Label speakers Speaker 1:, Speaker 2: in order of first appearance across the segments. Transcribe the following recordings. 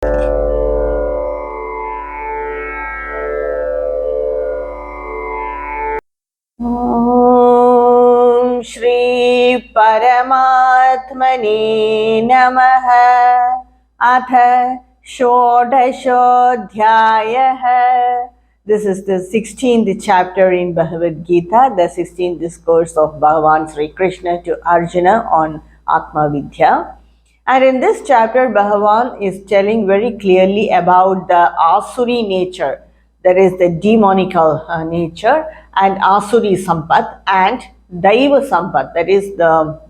Speaker 1: Om Shri Paramatmane Namaha Atha Shodashodhyayaha. This is the 16th chapter in Bhagavad Gita, the 16th discourse of Bhagavan Sri Krishna to Arjuna on Atma Vidya. And in this chapter, Bhagavan is telling very clearly about the asuri nature, that is the demonical nature, and asuri sampat, and daiva sampat, that is the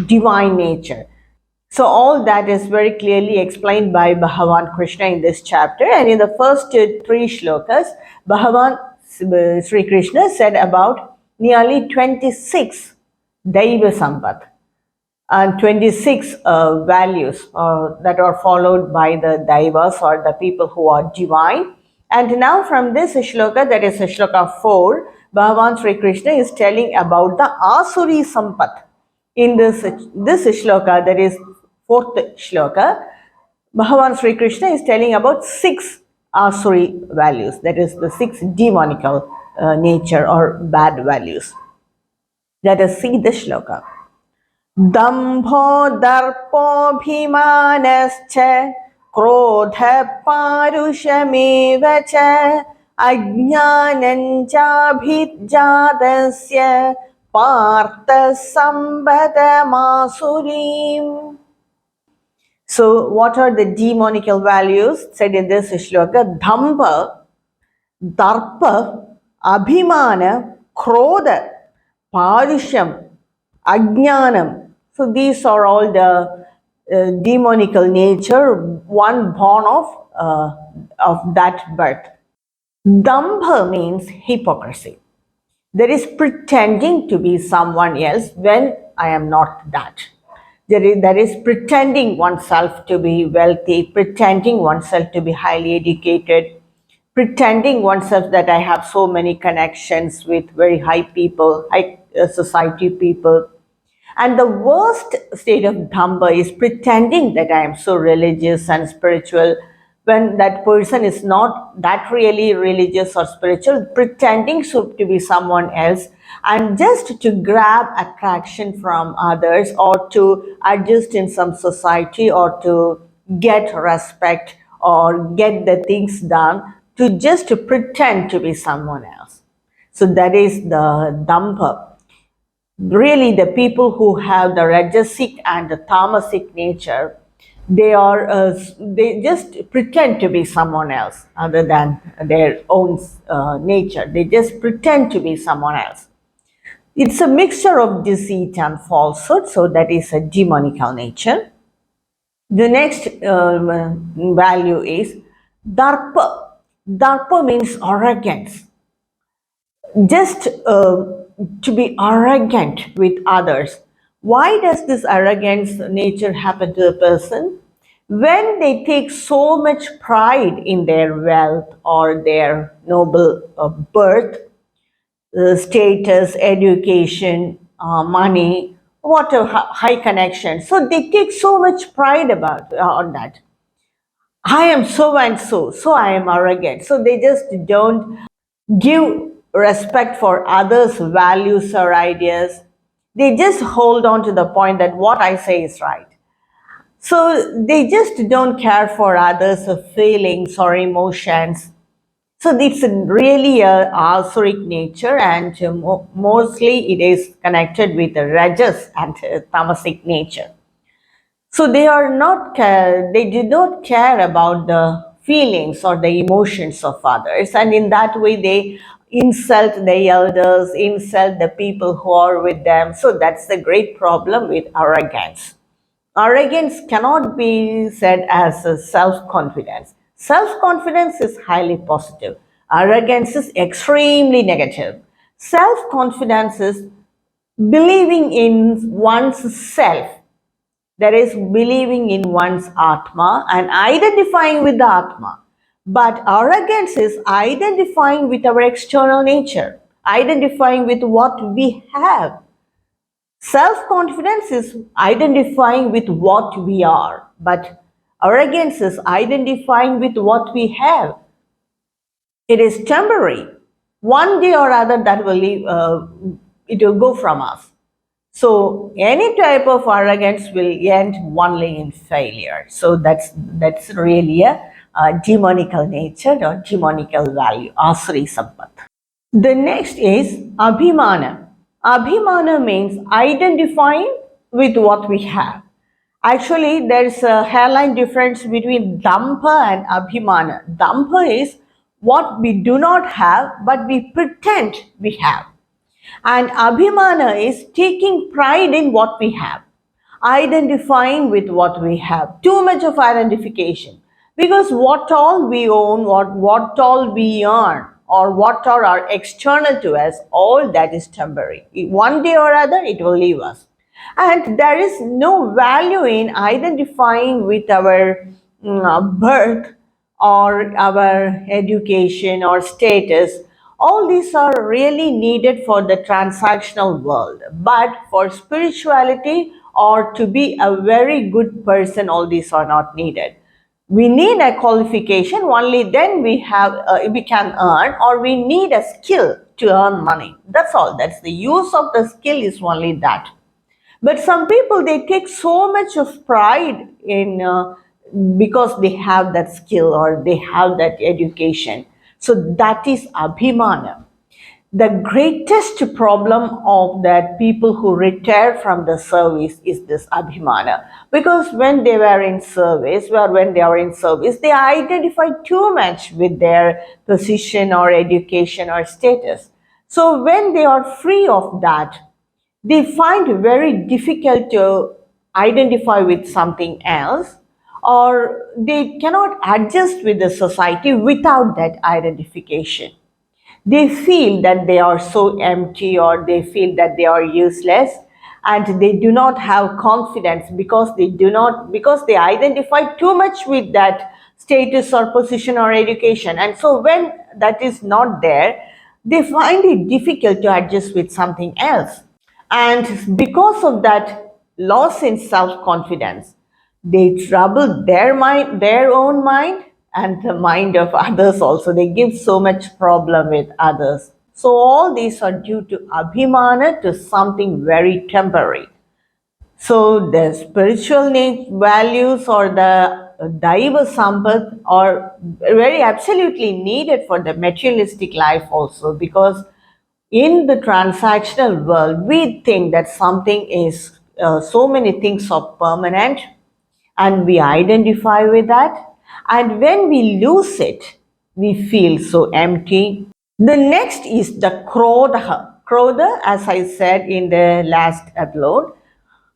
Speaker 1: divine nature. So all that is very clearly explained by Bhagavan Krishna in this chapter. And in the first three shlokas, Bhagavan Sri Krishna said about nearly 26 daiva sampat and 26 values that are followed by the daivas, or the people who are divine. And now from this shloka, that is shloka 4, Bhagavan Sri Krishna is telling about the asuri sampat. In this shloka, that is fourth shloka, Bhagavan Sri Krishna is telling about 6 asuri values, that is the 6 demonical nature or bad values. Let us see this shloka. Dambho darpobhimanascha krodha parushameva cha ajnanancha bhijadasya partha sambadamasurim. So what are the demonical values said in this shloka? Dhampa, darpa, abhimana, krodha, parusham, ajnanam. So these are all the demonical nature, one born of that birth. Dambha means hypocrisy. There is pretending to be someone else when I am not that. There is pretending oneself to be wealthy, pretending oneself to be highly educated, pretending oneself that I have so many connections with very high people, high society people. And the worst state of dhamma is pretending that I am so religious and spiritual when that person is not that really religious or spiritual, pretending to be someone else, and just to grab attraction from others or to adjust in some society or to get respect or get the things done, to just to pretend to be someone else. So that is the dhamma. Really, the people who have the rajasic and the tamasic nature, they just pretend to be someone else other than their own nature. They just pretend to be someone else. It's a mixture of deceit and falsehood, so that is a demonical nature. The next value is darpa. Darpa means arrogance. Just to be arrogant with others. Why does this arrogance nature happen to a person? When they take so much pride in their wealth or their noble birth, status, education, money, whatever, high connection. So they take so much pride about on that. I am so and so, so I am arrogant. So they just don't give respect for others' values or ideas. They just hold on to the point that what I say is right. So they just don't care for others' feelings or emotions. So it's really a asuric nature, and mostly it is connected with the rajas and tamasic nature. So they do not care about the feelings or the emotions of others, and in that way they insult the elders, insult the people who are with them. So that's the great problem with arrogance. Arrogance cannot be said as a self-confidence. Self-confidence is highly positive. Arrogance is extremely negative. Self-confidence is believing in one's self. That is believing in one's Atma and identifying with the Atma. But arrogance is identifying with our external nature, identifying with what we have. Self-confidence is identifying with what we are. But Arrogance is identifying with what we have. It is temporary. One day or other that will leave, it will go from us. So any type of arrogance will end only in failure. So that's really a demonical nature or demonical value, asuri sampat. The next is abhimana. Abhimana means identifying with what we have. Actually, there's a hairline difference between dampa and abhimana. Dampa is what we do not have, but we pretend we have. And abhimana is taking pride in what we have, identifying with what we have. Too much of identification. Because what all we own, what all we earn, or what are external to us, all that is temporary. One day or other, it will leave us. And there is no value in identifying with our birth or our education or status. All these are really needed for the transactional world. But for spirituality or to be a very good person, all these are not needed. We need a qualification, only then we can earn, or we need a skill to earn money. That's all. That's the use of the skill is only that. But some people, they take so much of pride in because they have that skill or they have that education. So that is abhimana. The greatest problem of that people who retire from the service is this abhimana. Because when they were in service, they identify too much with their position or education or status. So when they are free of that, they find it very difficult to identify with something else, or they cannot adjust with the society without that identification. They feel that they are so empty, or they feel that they are useless, and they do not have confidence because they identify too much with that status or position or education. And so when that is not there, they find it difficult to adjust with something else. And because of that loss in self-confidence, they trouble their own mind and the mind of others also. They give so much problem with others. So all these are due to abhimana, to something very temporary. So the spiritual values or the daiva sampat are very absolutely needed for the materialistic life also, because in the transactional world, we think that something is, so many things are permanent, and we identify with that. And when we lose it, we feel so empty. The next is the krodha. Krodha, as I said in the last upload,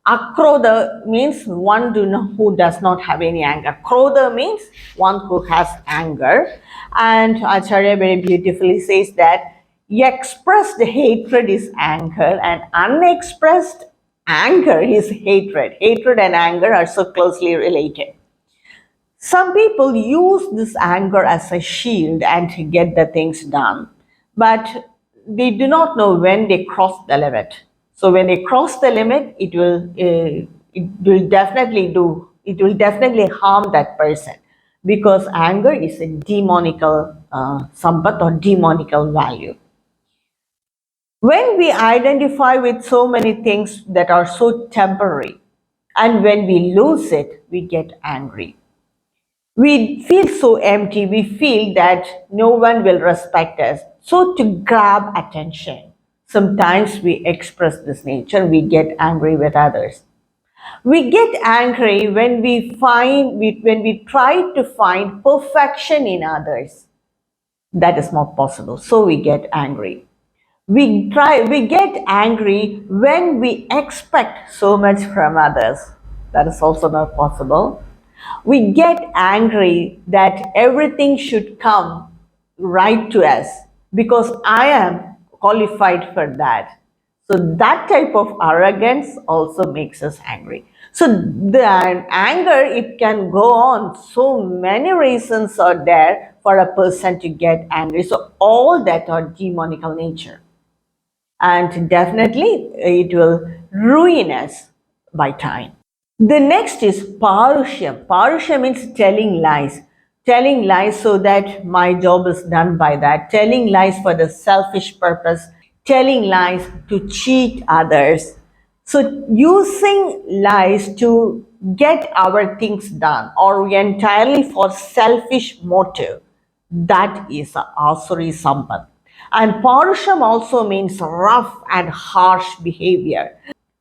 Speaker 1: akrodha means one who does not have any anger. Krodha means one who has anger. And Acharya very beautifully says that expressed hatred is anger and unexpressed anger is hatred. Hatred and anger are so closely related. Some people use this anger as a shield and to get the things done, but they do not know when they cross the limit. So when they cross the limit, it will definitely harm that person, because anger is a demonical sampat or demonical value. When we identify with so many things that are so temporary, and when we lose it, we get angry. We feel so empty. We feel that no one will respect us. So to grab attention, sometimes we express this nature. We get angry with others. We get angry when when we try to find perfection in others. That is not possible. So we get angry. We get angry when we expect so much from others. That is also not possible. We get angry that everything should come right to us because I am qualified for that. So that type of arrogance also makes us angry. So the anger, it can go on. So many reasons are there for a person to get angry. So all that are demonical nature. And definitely it will ruin us by time. The next is Parushya. Parushya means telling lies. Telling lies so that my job is done by that. Telling lies for the selfish purpose. Telling lies to cheat others. So using lies to get our things done or entirely for selfish motive. That is a asuri sampat. And Parusham also means rough and harsh behavior.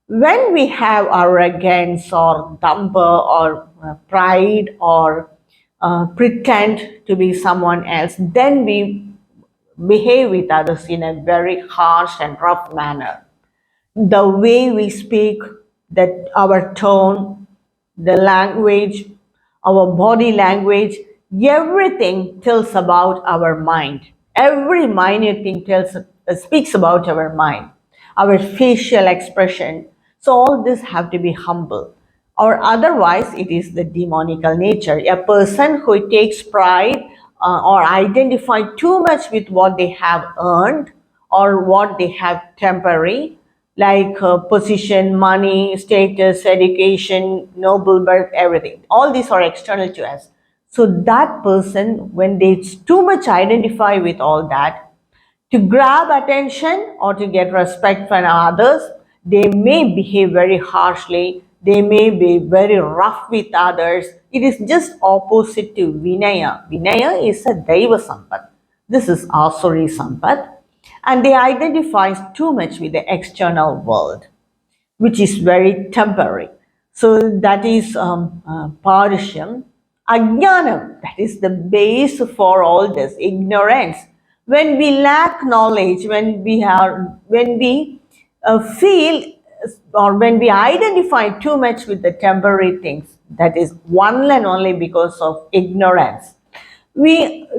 Speaker 1: When we have arrogance or dumper or pride or pretend to be someone else, then we behave with others in a very harsh and rough manner. The way we speak, that our tone, the language, our body language, everything tells about our mind. Every minute thing speaks about our mind, our facial expression. So all this have to be humble, or otherwise it is the demonical nature. A person who takes pride or identify too much with what they have earned or what they have temporary, like position, money, status, education, noble birth, everything. All these are external to us. So that person, when they too much identify with all that, to grab attention or to get respect from others, they may behave very harshly. They may be very rough with others. It is just opposite to Vinaya. Vinaya is a Daiva Sampat. This is Asuri Sampat. And they identify too much with the external world, which is very temporary. So that is Parishyam. Ajnanam, that is the base for all this, ignorance. When we lack knowledge, when we feel or when we identify too much with the temporary things, that is one and only because of ignorance. We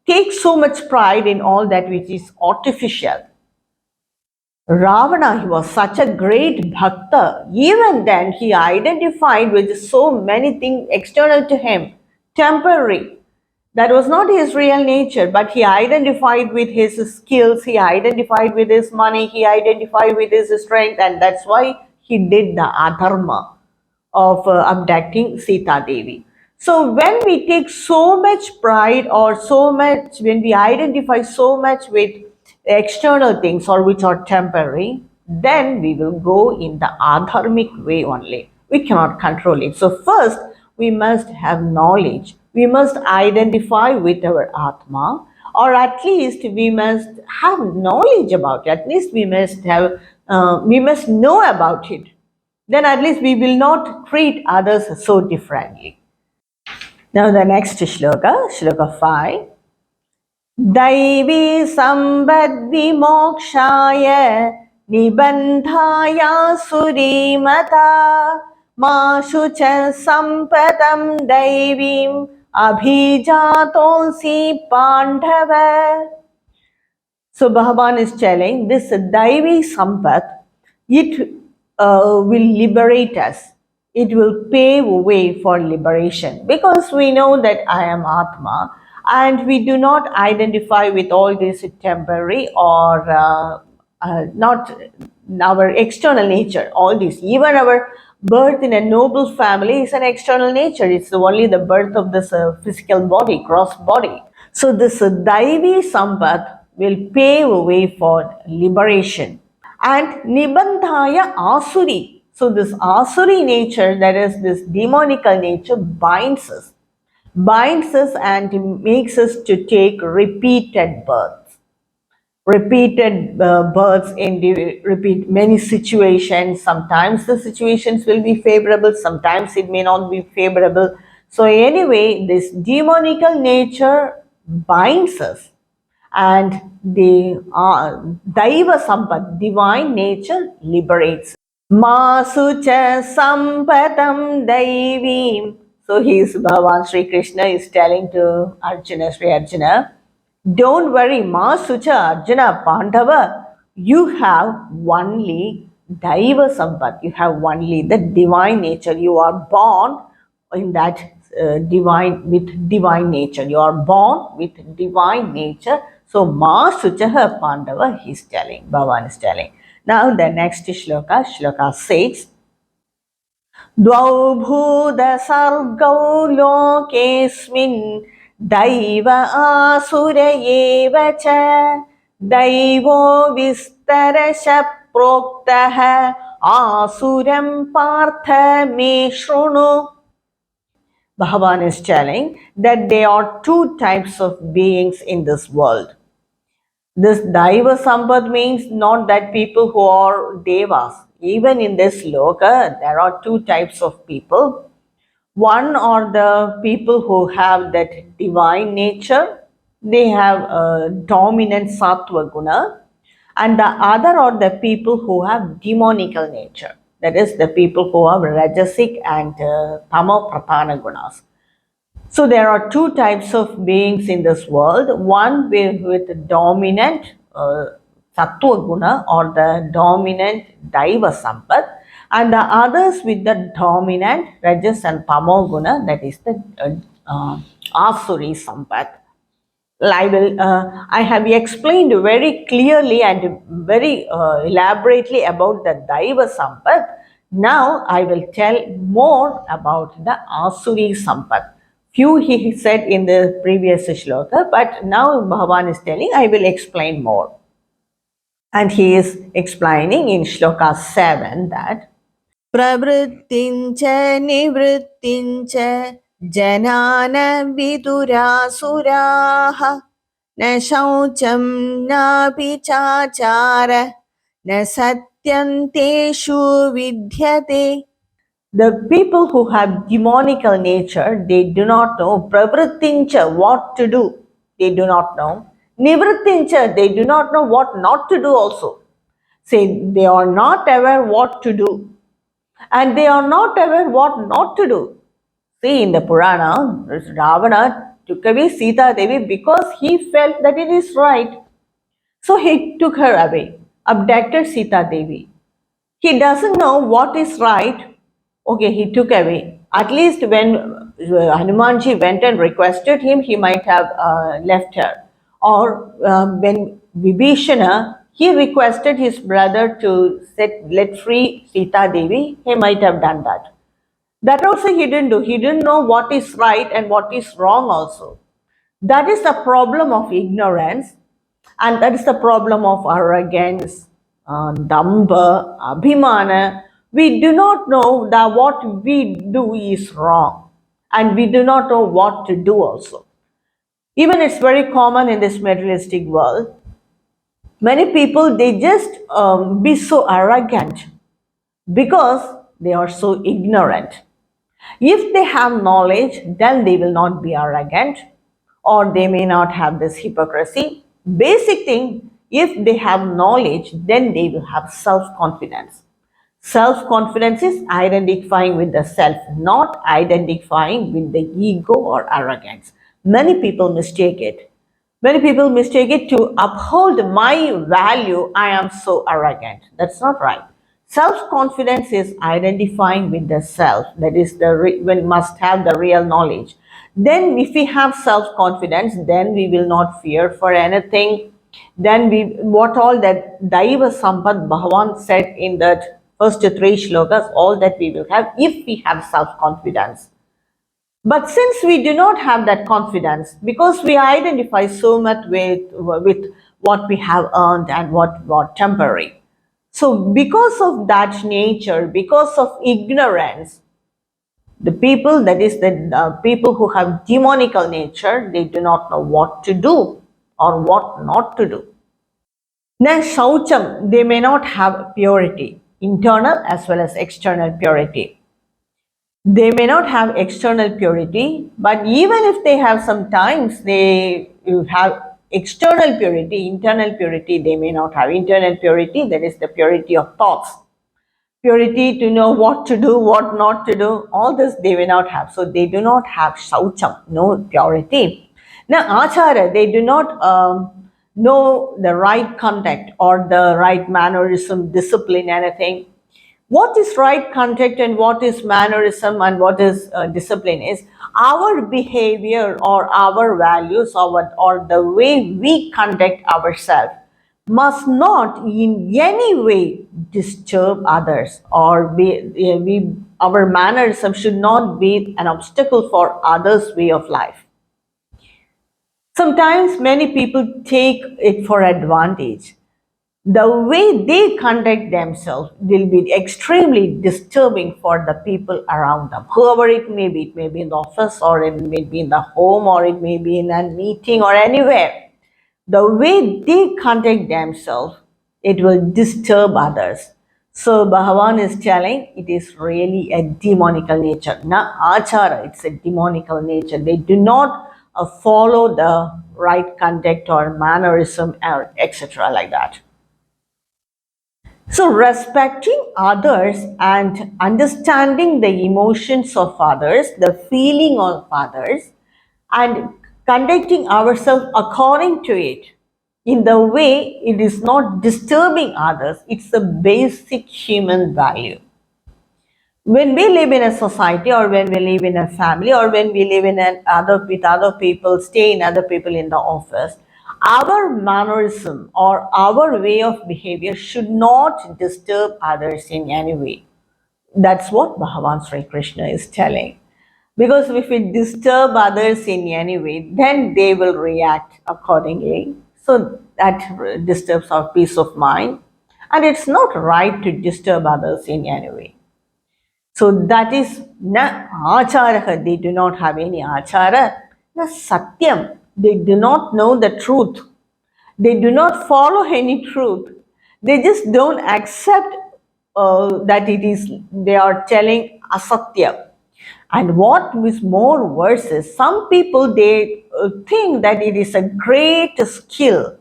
Speaker 1: take so much pride in all that which is artificial. Ravana, he was such a great bhakta. Even then, he identified with so many things external to him, temporary. That was not his real nature, but he identified with his skills, he identified with his money, he identified with his strength, and that's why he did the adharma of abducting Sita Devi. So when we take so much pride or so much, when we identify so much with external things or which are temporary, then we will go in the adharmic way only. We cannot control it. So first, we must have knowledge. We must identify with our Atma, or at least we must have knowledge about it. At least we must know about it. Then at least we will not treat others so differently. Now the next shloka, shloka 5. Daivi sambadhi mokshaya nibandhaya surimata mashucha sampatam daivim abhijatonsi pandava. So Bhagavan is telling this Daivi Sampat, it will liberate us. It will pave way for liberation because we know that I am Atma and we do not identify with all this temporary or not our external nature, all this. Even our birth in a noble family is an external nature. It's only the birth of this physical body, gross body. So this Daivi Sampat will pave a way for liberation. And Nibandhaya Asuri. So this Asuri nature, that is this demonical nature, binds us and makes us to take repeated births. Repeated births in repeat many situations. Sometimes the situations will be favorable, sometimes it may not be favorable. So anyway, this demonical nature binds us, and the Daiva Sampat, divine nature, liberates. Masucha Sampatam Daivim. So Bhagavan Sri Krishna is telling to Arjuna, Sri Arjuna, don't worry, Masucha Arjuna Pandava, you have only Daiva Sampat, you have only the divine nature. You are born in that with divine nature. You are born with divine nature. So Ma Suchaha Pandava, he is telling, Bhagavan is telling. Now the next shloka, shloka 6. Dvau bhuda sargau lokesmin daiva asura eva cha daivo vistarasha proktaha asuram partha me shrunu. Bhagavan is telling that there are two types of beings in this world. This Daiva Sampat means not that people who are devas. Even in this loka, there are two types of people. One are the people who have that divine nature. They have a dominant sattva guna. And the other are the people who have demonical nature. That is the people who have rajasic and tamo pratana gunas. So there are two types of beings in this world. One with dominant sattva guna or the dominant daiva sampat, and the others with the dominant rajas and tamo guna, that is the asuri sampat. I have explained very clearly and very elaborately about the Daiva Sampat. Now I will tell more about the Asuri Sampat. Few he said in the previous shloka, but now Bhagavan is telling, I will explain more. And he is explaining in shloka 7 that Pravrittincha nivrittincha janana vidurasuraha न शौचं नापि चाचार न satyam teshu vidyate. The people who have demonical nature, they do not know pravrittincha, what to do. They do not know. Nivrittincha, they do not know what not to do also. Say they are not aware what to do. And they are not aware what not to do. See, in the Purana, Ravana took away Sita Devi because he felt that it is right. So he took her away, abducted Sita Devi. He doesn't know what is right. Okay, he took away. At least when Hanumanji went and requested him, he might have left her. Or when Vibhishana, he requested his brother to let free Sita Devi, he might have done that. That also he didn't do. He didn't know what is right and what is wrong also. That is the problem of ignorance, and that is the problem of arrogance, damba, abhimana. We do not know that what we do is wrong, and we do not know what to do also. Even it's very common in this materialistic world. Many people, they just be so arrogant because they are so ignorant. If they have knowledge, then they will not be arrogant, or they may not have this hypocrisy. Basic thing, if they have knowledge, then they will have self-confidence. Self-confidence is identifying with the self, not identifying with the ego or arrogance. Many people mistake it. Many people mistake it to uphold my value. I am so arrogant. That's not right. Self-confidence is identifying with the self. That is when must have the real knowledge. Then if we have self-confidence, then we will not fear for anything. Then what all that Daiva Sampat Bhagavan said in that first three shlokas, all that we will have if we have self-confidence. But since we do not have that confidence, because we identify so much with what we have earned and what temporary. So because of that nature, because of ignorance, the people, that is the people who have demonical nature, they do not know what to do or what not to do. Now, shaucham, they may not have purity, internal as well as external purity. They may not have external purity, but even if they have sometimes, they have external purity, internal purity, they may not have internal purity, that is the purity of thoughts. Purity to know what to do, what not to do, all this they may not have. So they do not have shaucham, no purity. Now, achara, they do not know the right conduct or the right mannerism, discipline, anything. What is right conduct and what is mannerism and what is discipline is our behavior or our values or the way we conduct ourselves must not in any way disturb others or we our mannerism should not be an obstacle for others' way of life. Sometimes many people take it for advantage. The way they conduct themselves will be extremely disturbing for the people around them, whoever it may be in the office, or it may be in the home, or it may be in a meeting or anywhere. The way they conduct themselves, it will disturb others. So Bhagavan is telling it is really a demonical nature. Na achara, it's a demonical nature. They do not follow the right conduct or mannerism or etc. like that. So, respecting others and understanding the emotions of others, the feeling of others, and conducting ourselves according to it in the way it is not disturbing others, it's a basic human value. When we live in a society, or when we live in a family, or when we live in with other people, stay in other people in the office, our mannerism or our way of behavior should not disturb others in any way. That's what Bhagavan Sri Krishna is telling. Because if we disturb others in any way, then they will react accordingly. So that disturbs our peace of mind. And it's not right to disturb others in any way. So that is na achara. They do not have any achara. Na satyam. They do not know the truth. They do not follow any truth. They just don't accept that it is, they are telling asatya. And what is more worse is, some people, they think that it is a great skill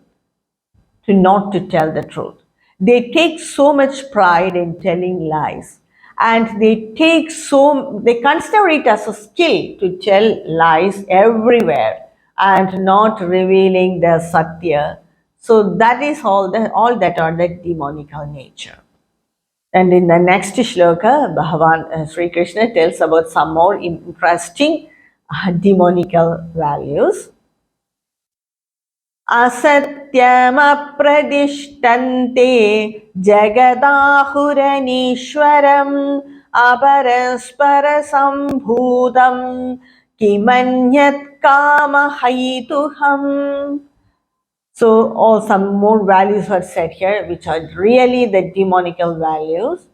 Speaker 1: to not to tell the truth. They take so much pride in telling lies, and they consider it as a skill to tell lies everywhere and not revealing the satya. So that is all that are the demonical nature. And in the next shloka, Bhagavan Sri Krishna tells about some more interesting demonical values. असत्यमप्रदिष्टन्ते जगदाहुरनीश्वरम् अपरस्परसम्भूतं किमन्यत् कामहैतुकम्. So, some more values are said here, which are really the demonical values.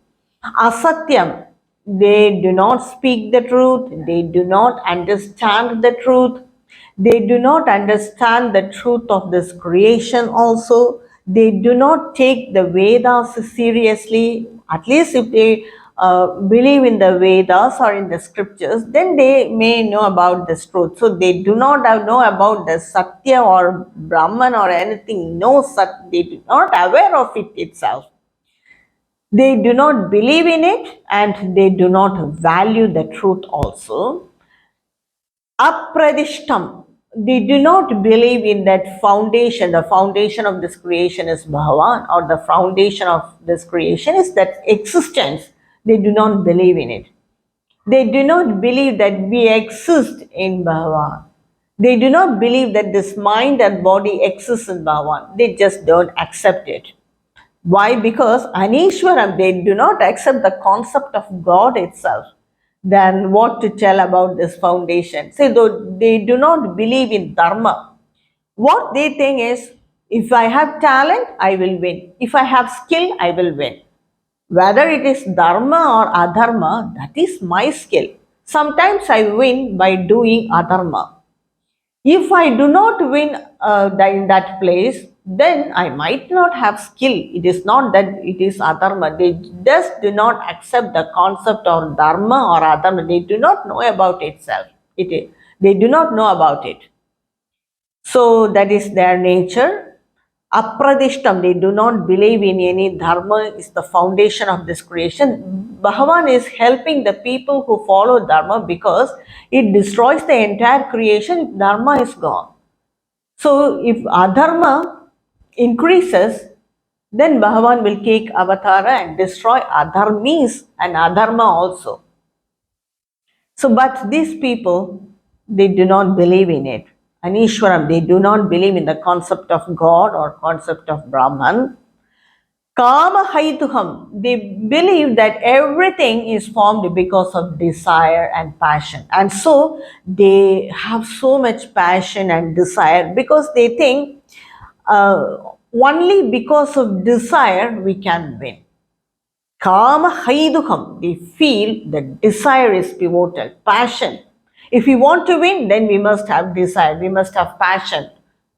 Speaker 1: Asatyam, they do not speak the truth, they do not understand the truth, they do not understand the truth of this creation also. They do not take the Vedas seriously. At least if they believe in the Vedas or in the scriptures, then they may know about this truth. So they do not know about the Satya or Brahman or anything. No, they do not aware of it itself. They do not believe in it, and they do not value the truth also. Apradishtam, they do not believe in that foundation. The foundation of this creation is Bhagavan, or the foundation of this creation is that existence. They do not believe in it. They do not believe that we exist in Bhagavan. They do not believe that this mind and body exists in Bhagavan. They just don't accept it. Why? Because Anishwaram, they do not accept the concept of God itself. Then what to tell about this foundation? See, though they do not believe in dharma. What they think is, if I have talent, I will win. If I have skill, I will win. Whether it is dharma or adharma, that is my skill. Sometimes I win by doing adharma. If I do not win in that place, then I might not have skill. It is not that it is adharma. They just do not accept the concept of dharma or adharma. They do not know about itself. They do not know about it. So that is their nature. Apradishtam, they do not believe in any dharma is the foundation of this creation. Bhagavan is helping the people who follow dharma, because it destroys the entire creation if dharma is gone. So if adharma increases, then Bhagavan will take avatara and destroy adharmis and adharma also. So, but these people, they do not believe in it. Anishwaram, they do not believe in the concept of God or concept of Brahman. Kama haituham, they believe that everything is formed because of desire and passion. And so they have so much passion and desire because they think only because of desire we can win. Kama haiduham, they feel that desire is pivotal, passion. If we want to win, then we must have desire, we must have passion.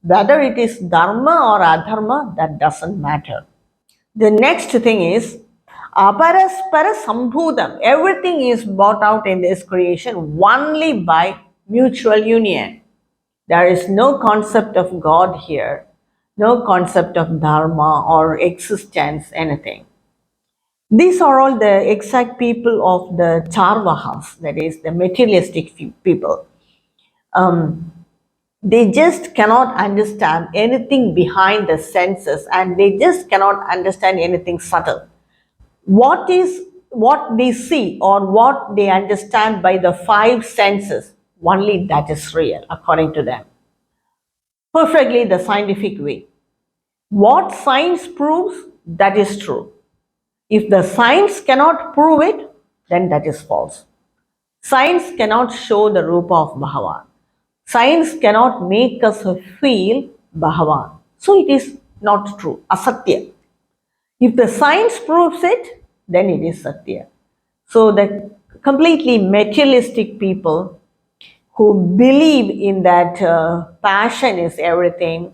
Speaker 1: Whether it is dharma or adharma, that doesn't matter. The next thing is aparaspara sambhudam. Everything is brought out in this creation only by mutual union. There is no concept of God here, no concept of dharma or existence, anything. These are all the exact people of the charvahas, that is the materialistic people. They just cannot understand anything behind the senses and they just cannot understand anything subtle. What they see or what they understand by the five senses, only that is real according to them. Perfectly the scientific way. What science proves, that is true. If the science cannot prove it, then that is false. Science cannot show the Rupa of Bhagavan. Science cannot make us feel Bhagavan. So it is not true, asatya. If the science proves it, then it is satya. So the completely materialistic people who believe in that passion is everything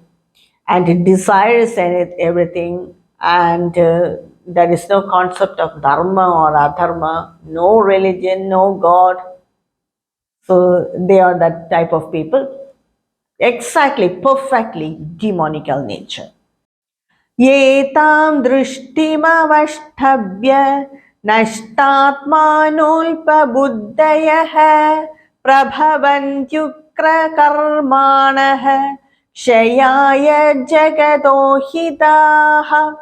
Speaker 1: and desire is everything and there is no concept of dharma or adharma, no religion, no God. So they are that type of people, exactly, perfectly demonical nature. Yetam drishtimavashthabhya nashtatmanulpabuddhayah prabhavantyukra karmanah shayaya jagadohitaha.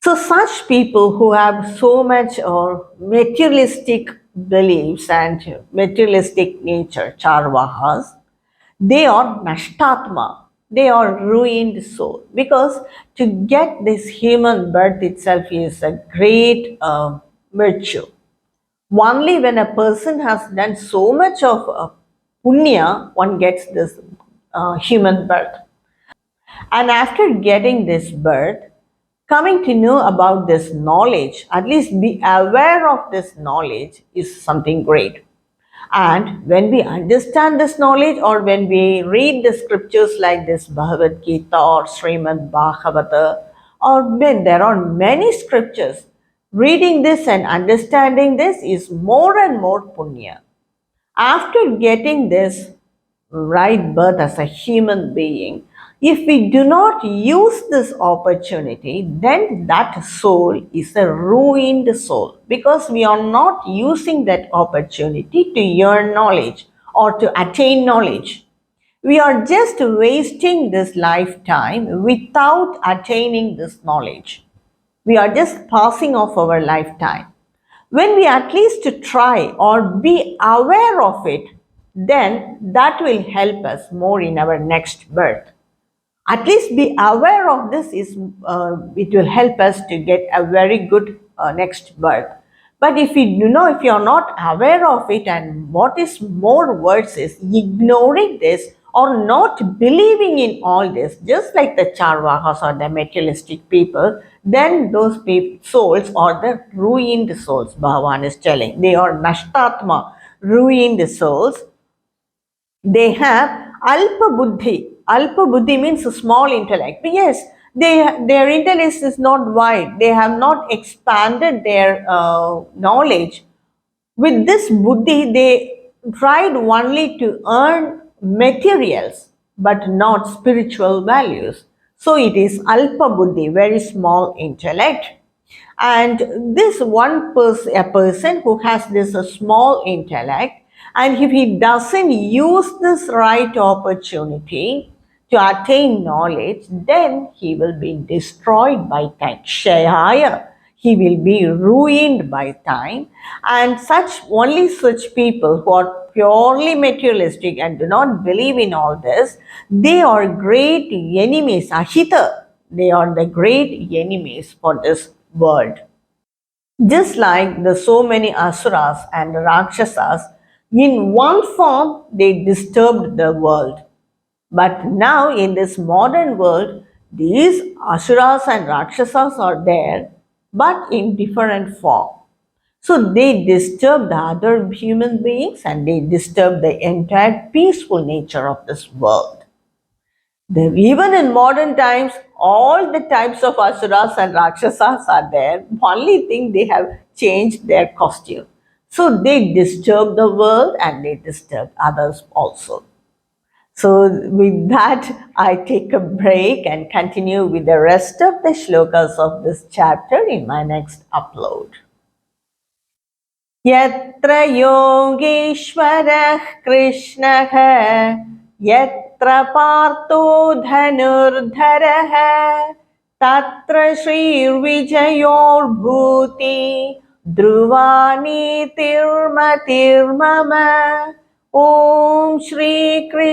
Speaker 1: So such people who have so much or materialistic beliefs and materialistic nature, charvahas, they are nashtatma, they are ruined soul, because to get this human birth itself is a great virtue. Only when a person has done so much of punya, one gets this human birth. And after getting this birth, coming to know about this knowledge, at least be aware of this knowledge, is something great. And when we understand this knowledge or when we read the scriptures like this Bhagavad Gita or Srimad Bhagavata, or when there are many scriptures, reading this and understanding this is more and more punya. After getting this right birth as a human being, if we do not use this opportunity, then that soul is a ruined soul because we are not using that opportunity to earn knowledge or to attain knowledge. We are just wasting this lifetime without attaining this knowledge. We are just passing off our lifetime. When we at least try or be aware of it, then that will help us more in our next birth. At least be aware of this it will help us to get a very good next birth. But if if you are not aware of it, and what is more worse is ignoring this or not believing in all this, just like the charvahas or the materialistic people, then those souls are the ruined souls. Bhagavan is telling they are nashtatma, ruined souls. They have alpa buddhi. Alpa buddhi means a small intellect. But yes, their intellect is not wide. They have not expanded their knowledge. With this buddhi, they tried only to earn materials, but not spiritual values. So it is alpa buddhi, very small intellect. And this a person who has this small intellect, and if he doesn't use this right opportunity to attain knowledge, then he will be destroyed by time. Shayaya, he will be ruined by time. And only such people who are purely materialistic and do not believe in all this, they are great enemies, ahita. they are the great enemies for this world. Just like the so many asuras and rakshasas, in one form they disturbed the world. But now in this modern world, these asuras and rakshasas are there, but in different form. So they disturb the other human beings and they disturb the entire peaceful nature of this world. Even in modern times, all the types of asuras and rakshasas are there. Only thing they have changed their costume. So they disturb the world and they disturb others also. So with that, I take a break and continue with the rest of the shlokas of this chapter in my next upload. यत्र योगेश्वरः कृष्णः यत्र पार्थो धनुर्धरः तत्र श्रीर्विजयोर्भूति ध्रुवा नीतिर्मतिर्मम ॐ श्रीकृष्णार्पणमस्तु।